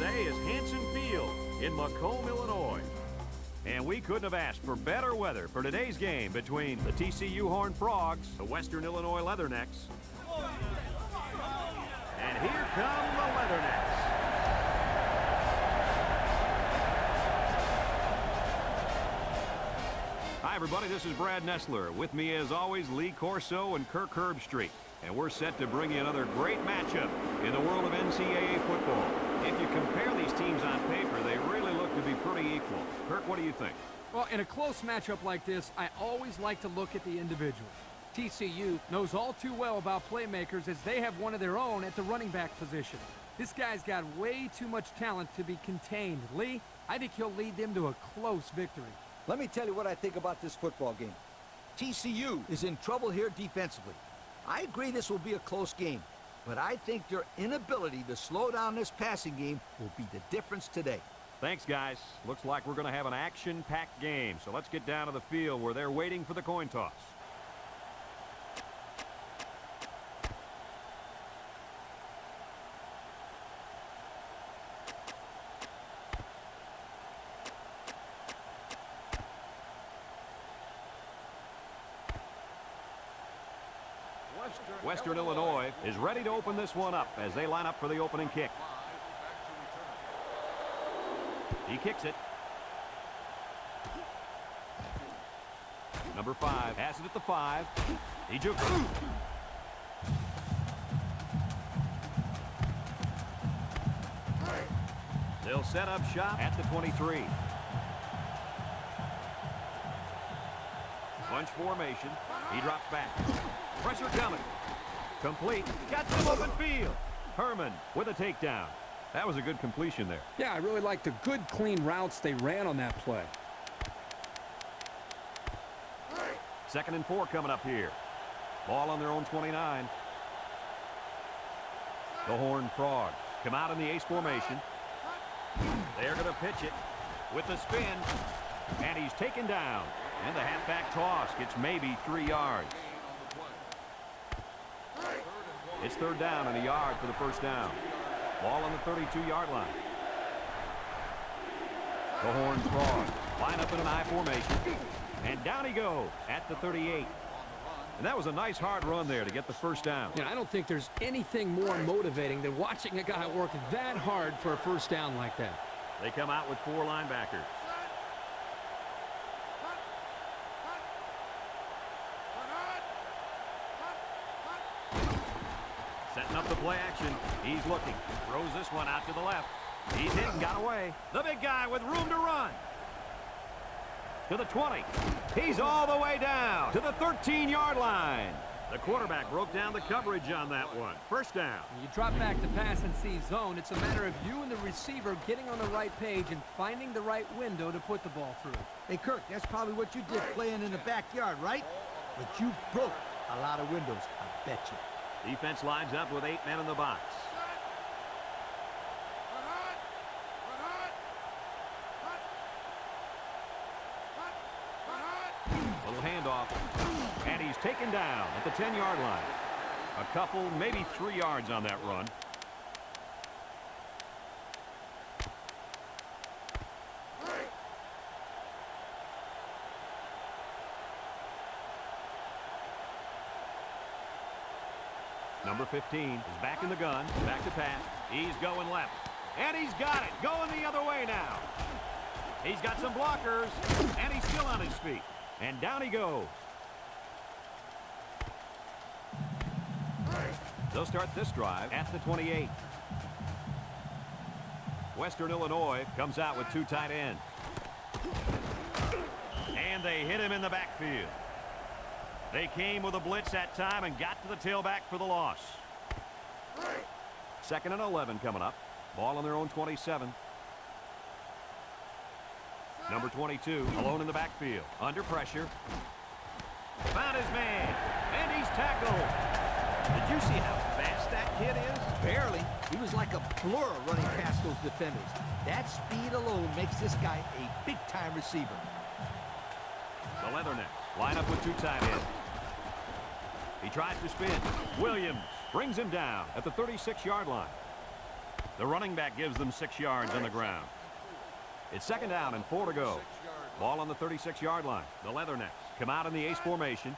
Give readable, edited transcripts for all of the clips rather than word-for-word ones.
today is Hanson Field in Macomb, Illinois. And we couldn't have asked for better weather for today's game between the TCU Horned Frogs, the Western Illinois Leathernecks. And here come the Leathernecks. Hi, everybody. This is Brad Nessler. With me, as always, Lee Corso and Kirk Herbstreit. And we're set to bring you another great matchup in the world of NCAA football. If you compare these teams on paper, they really look to be pretty equal. Kirk, what do you think? Well, in a close matchup like this, I always like to look at the individual. TCU knows all too well about playmakers as they have one of their own at the running back position. This guy's got way too much talent to be contained. Lee, I think he'll lead them to a close victory. Let me tell you what I think about this football game. TCU is in trouble here defensively. I agree this will be a close game, but I think their inability to slow down this passing game will be the difference today. Thanks, guys. Looks like we're going to have an action-packed game, so let's get down to the field where they're waiting for the coin toss. Western Illinois is ready to open this one up as they line up for the opening kick. He kicks it. Number 5 has it at the 5. He jukes it. They'll set up shop at the 23. Bunch formation. He drops back. Pressure coming. Complete. Got some open field. Herman with a takedown. That was a good completion there. Yeah, I really like the good, clean routes they ran on that play. 2nd and 4 coming up here. Ball on their own 29. The Horned Frogs come out in the ace formation. They're going to pitch it with the spin. And he's taken down. And the halfback toss gets maybe 3 yards. It's 3rd down and a yard for the first down. Ball on the 32-yard line. The Horned Frogs line up in an I formation. And down he goes at the 38. And that was a nice hard run there to get the first down. Yeah, I don't think there's anything more motivating than watching a guy work that hard for a first down like that. They come out with 4 linebackers. Setting up the play action. He's looking. Throws this one out to the left. He's hit and got away. The big guy with room to run. To the 20. He's all the way down to the 13-yard line. The quarterback broke down the coverage on that one. First down. When you drop back to pass and see zone, it's a matter of you and the receiver getting on the right page and finding the right window to put the ball through. Hey, Kirk, that's probably what you did playing in the backyard, right? But you broke a lot of windows, I bet you. Defense lines up with 8 men in the box. Little handoff. And he's taken down at the 10-yard line. A couple, maybe 3 yards on that run. Number 15 is back in the gun, back to pass. He's going left, and he's got it, going the other way now. He's got some blockers, and he's still on his feet. And down he goes. They'll start this drive at the 28. Western Illinois comes out with 2 tight ends. And they hit him in the backfield. They came with a blitz that time and got to the tailback for the loss. 2nd and 11 coming up. Ball on their own 27. Number 22 alone in the backfield. Under pressure. Found his man. And he's tackled. Did you see how fast that kid is? Barely. He was like a blur running past those defenders. That speed alone makes this guy a big-time receiver. The Leathernecks line up with 2 tight ends. He tries to spin. Williams brings him down at the 36-yard line. The running back gives them 6 yards on the ground. It's 2nd down and 4 to go. Ball on the 36-yard line. The Leathernecks come out in the ace formation.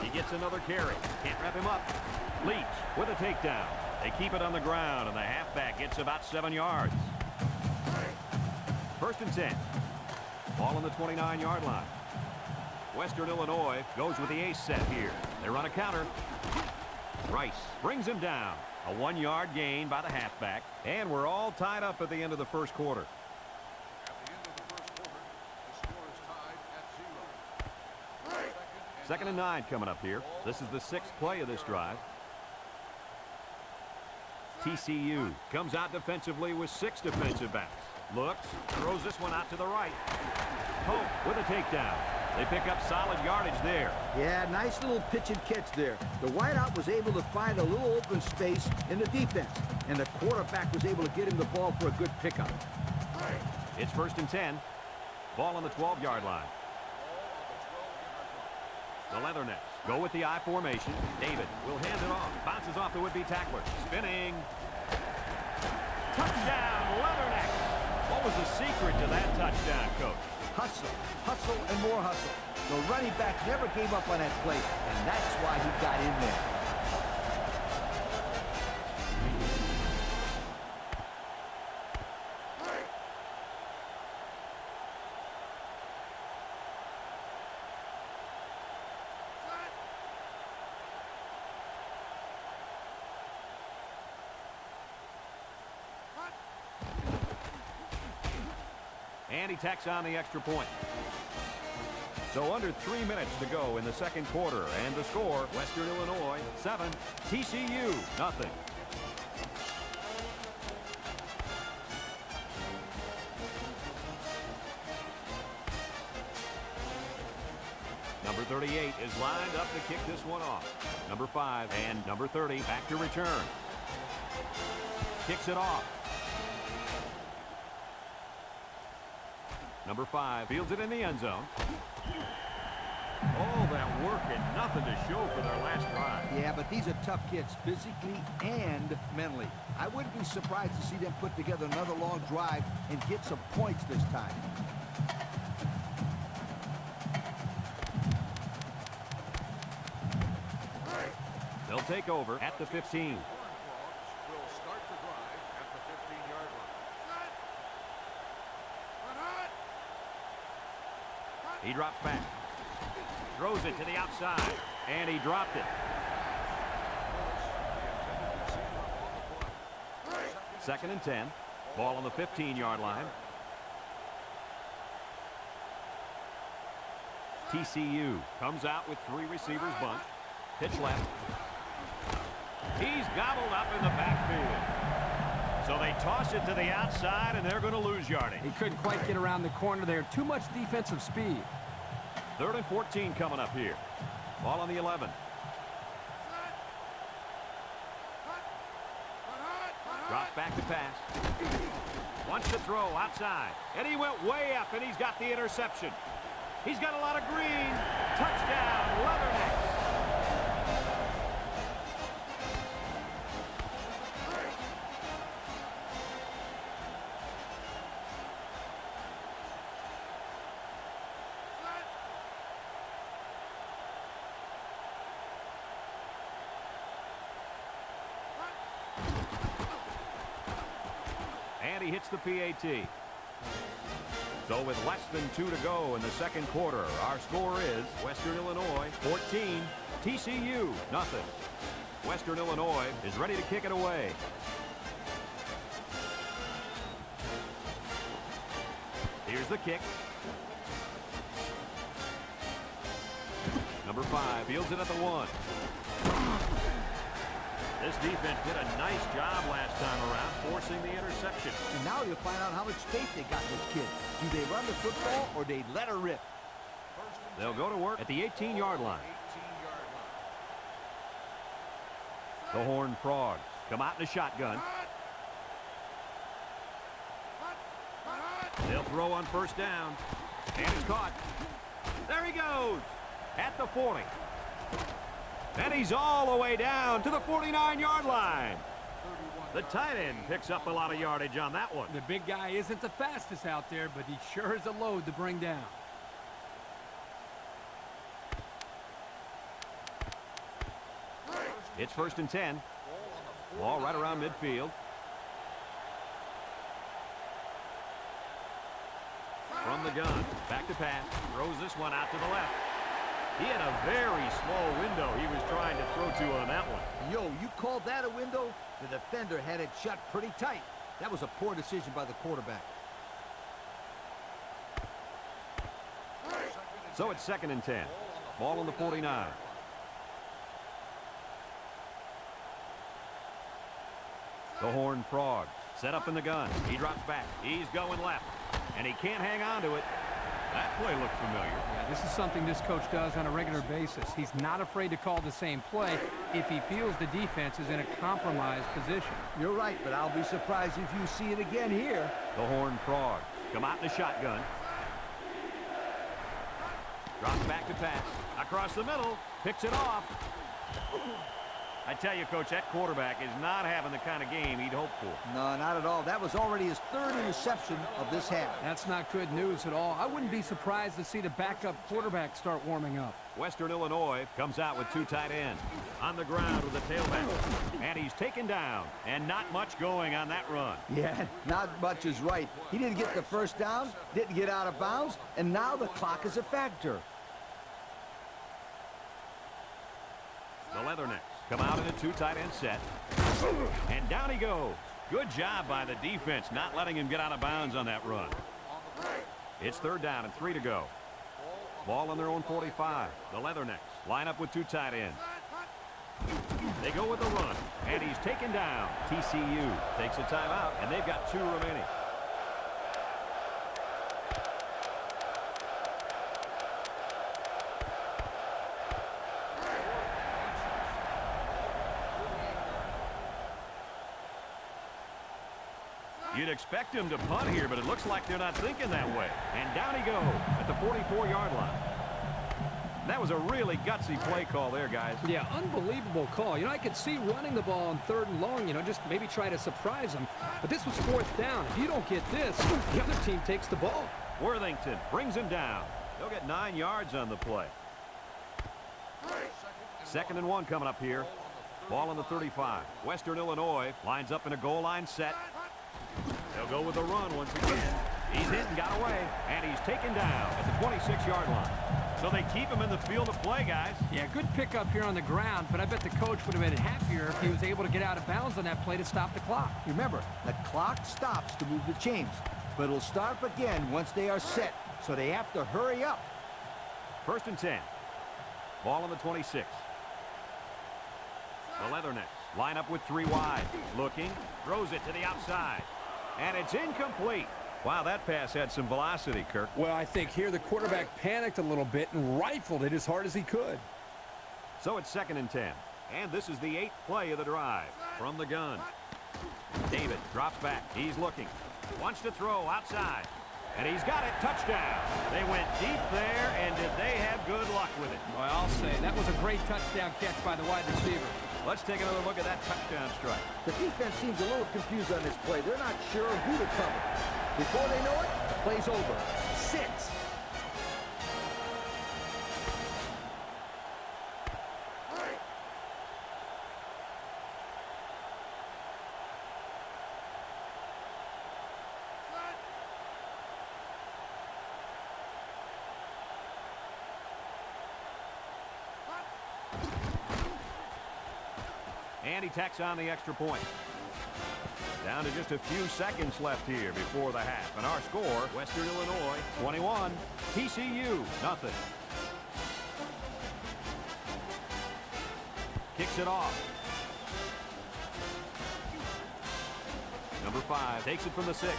He gets another carry. Can't wrap him up. Leach with a takedown. They keep it on the ground, and the halfback gets about 7 yards. 1st and 10. Ball on the 29-yard line. Western Illinois goes with the ace set here. They run a counter. Rice brings him down. A 1-yard gain by the halfback. And we're all tied up at the end of the first quarter. At the end of the first quarter, the score is tied at 0. 2nd and 9 coming up here. This is the 6th play of this drive. TCU comes out defensively with 6 defensive backs. Looks, throws this one out to the right. Pope with a takedown. They pick up solid yardage there. Yeah, nice little pitch and catch there. The wideout was able to find a little open space in the defense, and the quarterback was able to get him the ball for a good pickup. It's 1st and 10. Ball on the 12-yard line. The Leathernecks go with the I formation. David will hand it off. Bounces off the would-be tackler. Spinning. Touchdown, Leathernecks. What was the secret to that touchdown, Coach? Hustle, hustle, and more hustle. The running back never gave up on that play, and that's why he got in there. And he tacks on the extra point. So under 3 minutes to go in the second quarter, and the score, Western Illinois 7, TCU nothing. Number 38 is lined up to kick this one off. Number 5 and number 30 back to return. Kicks it off. Number 5 fields it in the end zone. All that work and nothing to show for their last drive. Yeah, but these are tough kids, physically and mentally. I wouldn't be surprised to see them put together another long drive and get some points this time. They'll take over at the 15. Will start the drive at the 15-yard line. He drops back. Throws it to the outside. And he dropped it. 2nd and 10. Ball on the 15-yard line. TCU comes out with 3 receivers bunched. Pitch left. He's gobbled up in the backfield. So they toss it to the outside, and they're going to lose yardage. He couldn't quite get around the corner there. Too much defensive speed. 3rd and 14 coming up here. Ball on the 11. Drops back to pass. Wants to throw outside. And he went way up, and he's got the interception. He's got a lot of green. Touchdown, Leathernecks. And he hits the PAT. So with less than 2 to go in the second quarter, our score is Western Illinois 14, TCU nothing. Western Illinois is ready to kick it away. Here's the kick. Number 5 fields it at the 1. This defense did a nice job last time around, forcing the interception. And now you'll find out how much faith they got in this kid. Do they run the football or they let her rip? They'll go to work at the 18-yard line. The Horned Frogs come out in a shotgun. They'll throw on 1st down. And it's caught. There he goes at the 40. And he's all the way down to the 49-yard line. The tight end picks up a lot of yardage on that one. The big guy isn't the fastest out there, but he sure is a load to bring down. It's 1st and 10. Ball right around midfield. From the gun, back to pass, throws this one out to the left. He had a very small window he was trying to throw to on that one. Yo, you called that a window? The defender had it shut pretty tight. That was a poor decision by the quarterback. So it's 2nd and 10. Ball on the 49. The Horned Frog set up in the gun. He drops back. He's going left. And he can't hang on to it. That play looked familiar. Yeah, this is something this coach does on a regular basis. He's not afraid to call the same play if he feels the defense is in a compromised position. You're right, but I'll be surprised if you see it again here. The Horned Frog come out in the shotgun. Drops back to pass. Across the middle. Picks it off. I tell you, Coach, that quarterback is not having the kind of game he'd hoped for. No, not at all. That was already his 3rd interception of this half. That's not good news at all. I wouldn't be surprised to see the backup quarterback start warming up. Western Illinois comes out with 2 tight ends. On the ground with the tailback. And he's taken down. And not much going on that run. Yeah, not much is right. He didn't get the first down, didn't get out of bounds, and now the clock is a factor. The Leathernecks come out in a 2 tight end set. And down he goes. Good job by the defense not letting him get out of bounds on that run. It's 3rd down and 3 to go. Ball on their own 45. The Leathernecks line up with 2 tight ends. They go with the run. And he's taken down. TCU takes a timeout, and they've got 2 remaining. You'd expect him to punt here, but it looks like they're not thinking that way. And down he goes at the 44-yard line. That was a really gutsy play call there, guys. Yeah, unbelievable call. You know, I could see running the ball on 3rd and long, just maybe try to surprise them. But this was 4th down. If you don't get this, the other team takes the ball. Worthington brings him down. They'll get 9 yards on the play. 2nd and 1 coming up here. Ball on the 35. Western Illinois lines up in a goal line set. They'll go with the run once again. He's hit and got away, and he's taken down at the 26-yard line. So they keep him in the field of play, guys. Yeah, good pickup here on the ground, but I bet the coach would have been happier if he was able to get out of bounds on that play to stop the clock. Remember, the clock stops to move the chains, but it'll start again once they are set, so they have to hurry up. 1st and 10. Ball on the 26. The Leathernecks line up with 3 wide. Looking, throws it to the outside. And it's incomplete. Wow, that pass had some velocity, Kirk. Well, I think here the quarterback panicked a little bit and rifled it as hard as he could. So it's 2nd and 10. And this is the 8th play of the drive. From the gun. David drops back. He's looking. Wants to throw outside. And he's got it. Touchdown. They went deep there, and did they have good luck with it? Well, I'll say that was a great touchdown catch by the wide receiver. Let's take another look at that touchdown strike. The defense seems a little confused on this play. They're not sure who to cover. Before they know it, the play's over. 6. And he tacks on the extra point. Down to just a few seconds left here before the half. And our score, Western Illinois 21, TCU nothing. Kicks it off. Number 5 takes it from the 6.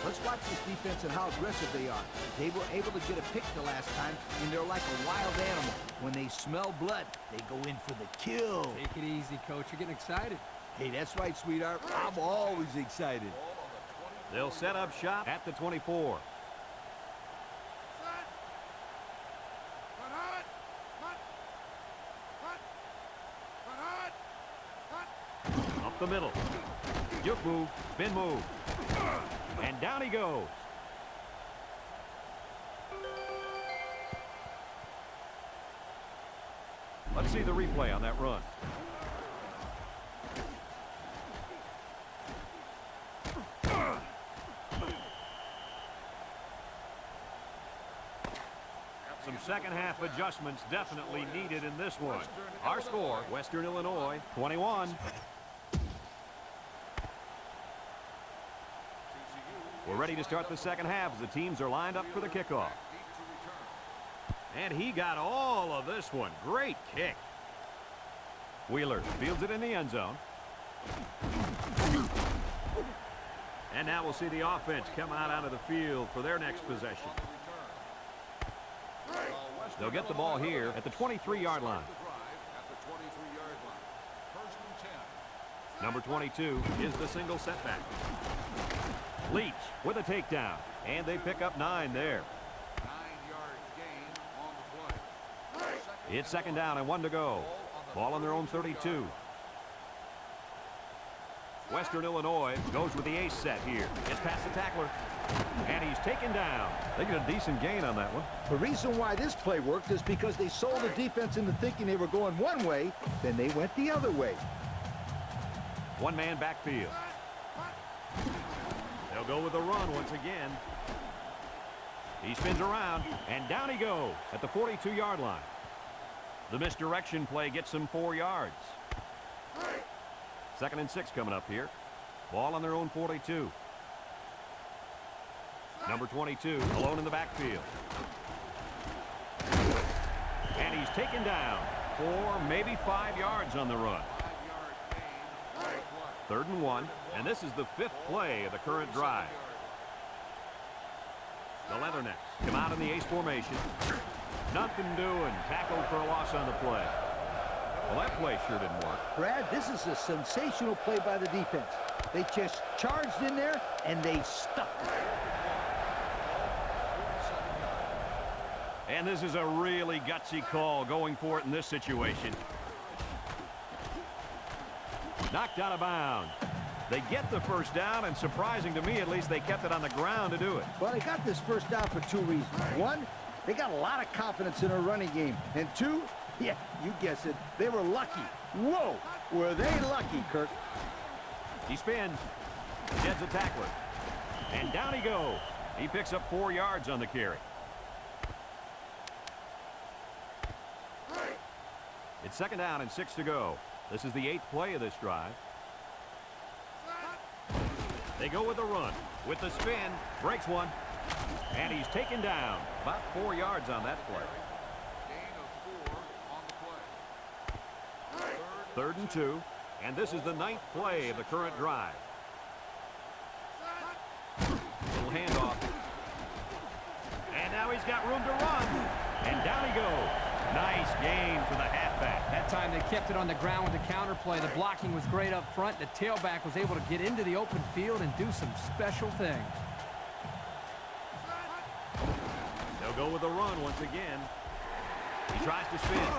Let's watch this defense and how aggressive they are. They were able to get a pick the last time, and they're like a wild animal. When they smell blood, they go in for the kill. Take it easy, Coach. You're getting excited. Hey, that's right, sweetheart. I'm always excited. They'll set up shop at the 24. up the middle. Juke move, spin move. And down he goes. Let's see the replay on that run. Some second half adjustments definitely needed in this one. Our score, Western Illinois, 21. We're ready to start the second half as the teams are lined up for the kickoff. And he got all of this one. Great kick. Wheeler fields it in the end zone. And now we'll see the offense come out onto the field for their next possession. They'll get the ball here at the 23-yard line. Number 22 is the single setback. Leach with a takedown, and they pick up 9 there. 9-yard gain on the play. It's second down and 1 to go. Ball on their own 32. Western Illinois goes with the ace set here. It's past the tackler, and he's taken down. They get a decent gain on that one. The reason why this play worked is because they sold the defense into thinking they were going one way, then they went the other way. One-man backfield. They'll go with the run once again. He spins around, and down he goes at the 42-yard line. The misdirection play gets him 4 yards. Second and 6 coming up here. Ball on their own 42. Number 22 alone in the backfield. And he's taken down 4, maybe 5 yards on the run. 5-yard gain. Third and 1, and this is the 5th play of the current drive. The Leathernecks come out in the ace formation. Nothing doing. Tackled for a loss on the play. Well, that play sure didn't work. Brad, this is a sensational play by the defense. They just charged in there, and they stuck. And this is a really gutsy call going for it in this situation. Knocked out of bounds. They get the first down, and surprising to me, at least, they kept it on the ground to do it. Well, they got this first down for 2 reasons. 1, they got a lot of confidence in their running game. And 2, yeah, you guessed it, they were lucky. Whoa, were they lucky, Kirk. He spins, gets a tackler, and down he goes. He picks up 4 yards on the carry. It's second down and 6 to go. This is the 8th play of this drive. They go with the run. With the spin, breaks one, and he's taken down. About 4 yards on that play. Gain of 4 on the play. Third and 2, and this is the 9th play of the current drive. Little handoff. And now he's got room to run, and down he goes. Nice gain for the halfback. That time they kept it on the ground with the counter play. The blocking was great up front. The tailback was able to get into the open field and do some special things. They'll go with the run once again. He tries to spin.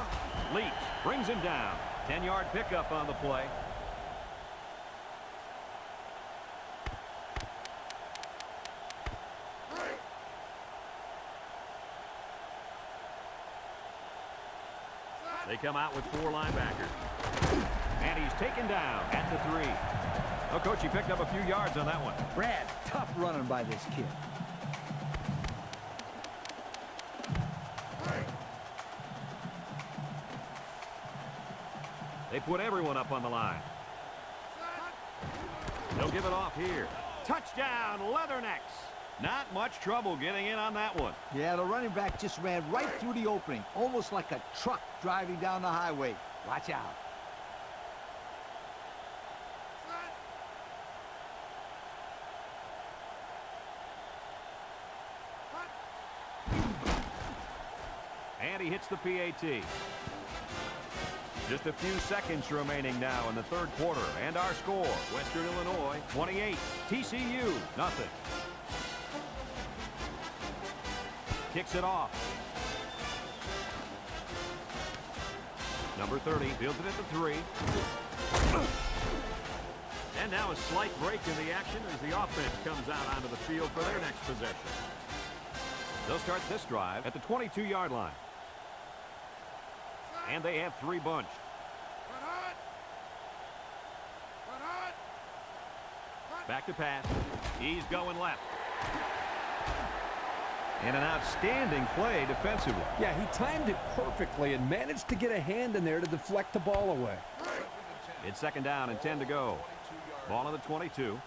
Leach brings him down. 10-yard pickup on the play. They come out with 4 linebackers. And he's taken down at the 3. Oh, Coach, he picked up a few yards on that one. Brad, tough running by this kid. They put everyone up on the line. They'll give it off here. Touchdown, Leathernecks. Not much trouble getting in on that one. Yeah, the running back just ran right through the opening, almost like a truck driving down the highway. Watch out. And he hits the PAT. Just a few seconds remaining now in the third quarter. And our score, Western Illinois, 28. TCU, nothing. Kicks it off. Number 30 fields it at the 3. And now a slight break in the action as the offense comes out onto the field for their next possession. They'll start this drive at the 22-yard line. And they have 3 bunched. Back to pass. He's going left. And an outstanding play defensively. Yeah, he timed it perfectly and managed to get a hand in there to deflect the ball away. It's 2nd down and 10 to go. Ball on the 22.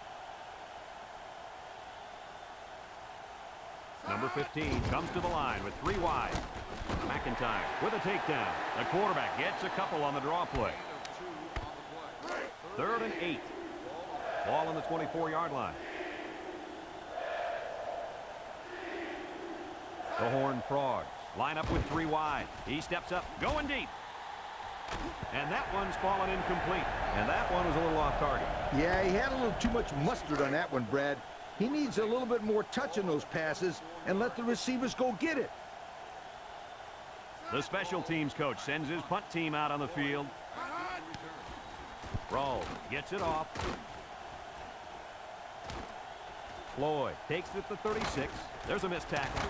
Number 15 comes to the line with 3 wide. McIntyre with a takedown. The quarterback gets a couple on the draw play. 3rd and 8. Ball on the 24-yard line. The Horned Frogs line up with 3 wide. He steps up, going deep. And that one's fallen incomplete. And that one was a little off target. Yeah, he had a little too much mustard on that one, Brad. He needs a little bit more touch in those passes and let the receivers go get it. The special teams coach sends his punt team out on the field. Rawls gets it off. Floyd takes it to 36. There's a missed tackle.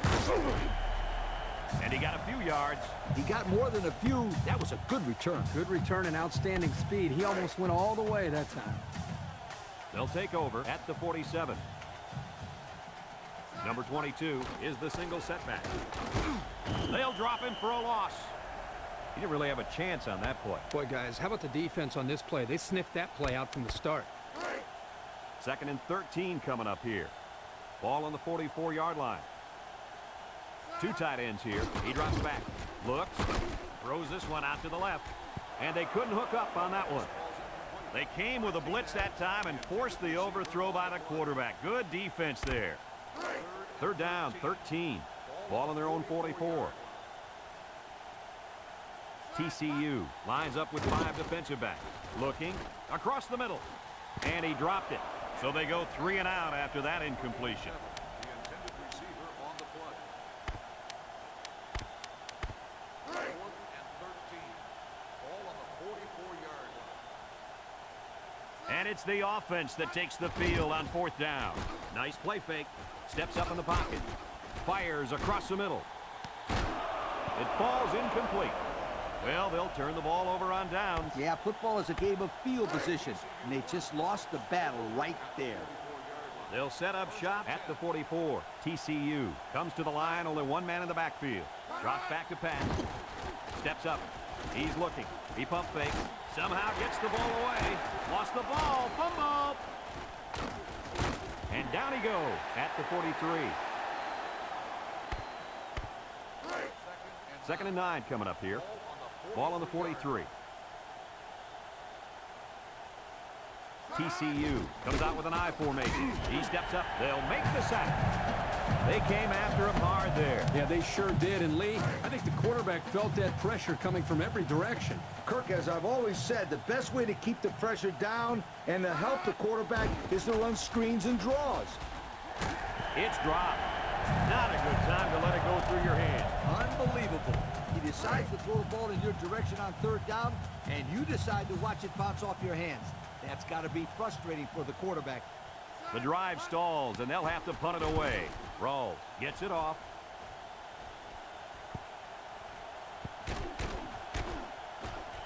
And he got a few yards. He got more than a few. That was a good return. Good return and outstanding speed. He almost went all the way that time. They'll take over at the 47. Number 22 is the single setback. They'll drop him for a loss. He didn't really have a chance on that play. Boy, guys, how about the defense on this play? They sniffed that play out from the start. 2nd and 13 coming up here. Ball on the 44-yard line. 2 tight ends here. He drops back. Looks. Throws this one out to the left. And they couldn't hook up on that one. They came with a blitz that time and forced the overthrow by the quarterback. Good defense there. 3rd down, 13. Ball on their own 44. TCU lines up with 5 defensive backs. Looking. Across the middle. And he dropped it. So they go 3 and out after that incompletion. The intended receiver on the play. 4th and 13. Ball on the 44-yard line. And it's the offense that takes the field on 4th down. Nice play fake. Steps up in the pocket. Fires across the middle. It falls incomplete. Well, they'll turn the ball over on downs. Yeah, football is a game of field position, and they just lost the battle right there. They'll set up shop at the 44. TCU comes to the line, only 1 man in the backfield. Drops back to pass. Steps up. He's looking. He pump fakes. Somehow gets the ball away. Lost the ball. Fumble. And down he goes at the 43. 2nd and 9 coming up here. Ball on the 43. TCU comes out with an I formation. He steps up. They'll make the sack. They came after him hard there. Yeah, they sure did. And Lee, I think the quarterback felt that pressure coming from every direction. Kirk, as I've always said, the best way to keep the pressure down and to help the quarterback is to run screens and draws. It's dropped. Not a good time to let it go through your hands. Unbelievable. He decides to throw the ball in your direction on 3rd down, and you decide to watch it bounce off your hands. That's got to be frustrating for the quarterback. The drive stalls, and they'll have to punt it away. Rawls gets it off.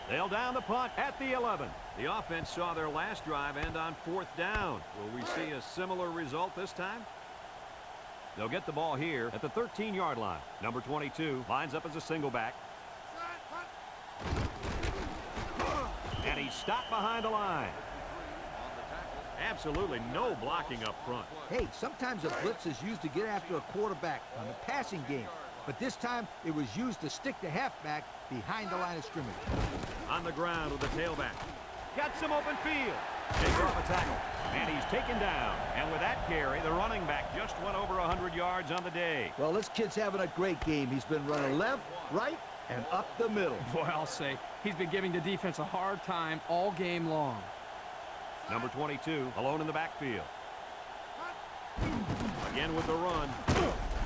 They'll down the punt at the 11. The offense saw their last drive end on 4th down. Will we see a similar result this time? They'll get the ball here at the 13-yard line. Number 22 lines up as a single back. And he's stopped behind the line. Absolutely no blocking up front. Hey, sometimes a blitz is used to get after a quarterback on the passing game. But this time, it was used to stick the halfback behind the line of scrimmage. On the ground with the tailback. Got some open field. Takes off a tackle. And he's taken down. And with that carry, the running back just went over 100 yards on the day. Well, this kid's having a great game. He's been running left, right, and up the middle. Boy, I'll say, he's been giving the defense a hard time all game long. Number 22, alone in the backfield. Again with the run.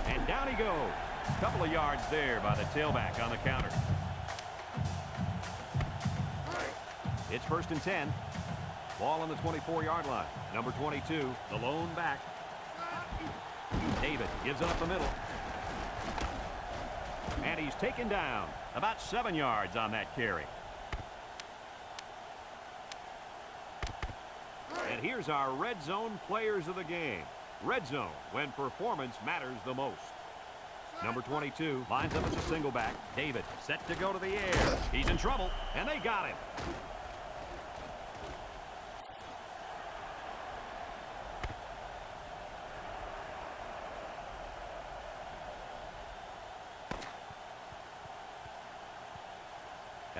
And down he goes. A couple of yards there by the tailback on the counter. It's 1st and 10. Ball on the 24-yard line. Number 22, the lone back. David gives it up the middle. And he's taken down. About 7 yards on that carry. And here's our red zone players of the game. Red zone, when performance matters the most. Number 22 lines up as a single back. David set to go to the air. He's in trouble, and they got him.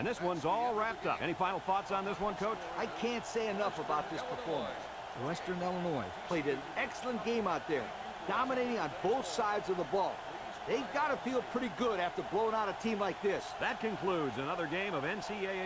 And this one's all wrapped up. Any final thoughts on this one, Coach? I can't say enough about this performance. Western Illinois played an excellent game out there, dominating on both sides of the ball. They've got to feel pretty good after blowing out a team like this. That concludes another game of NCAA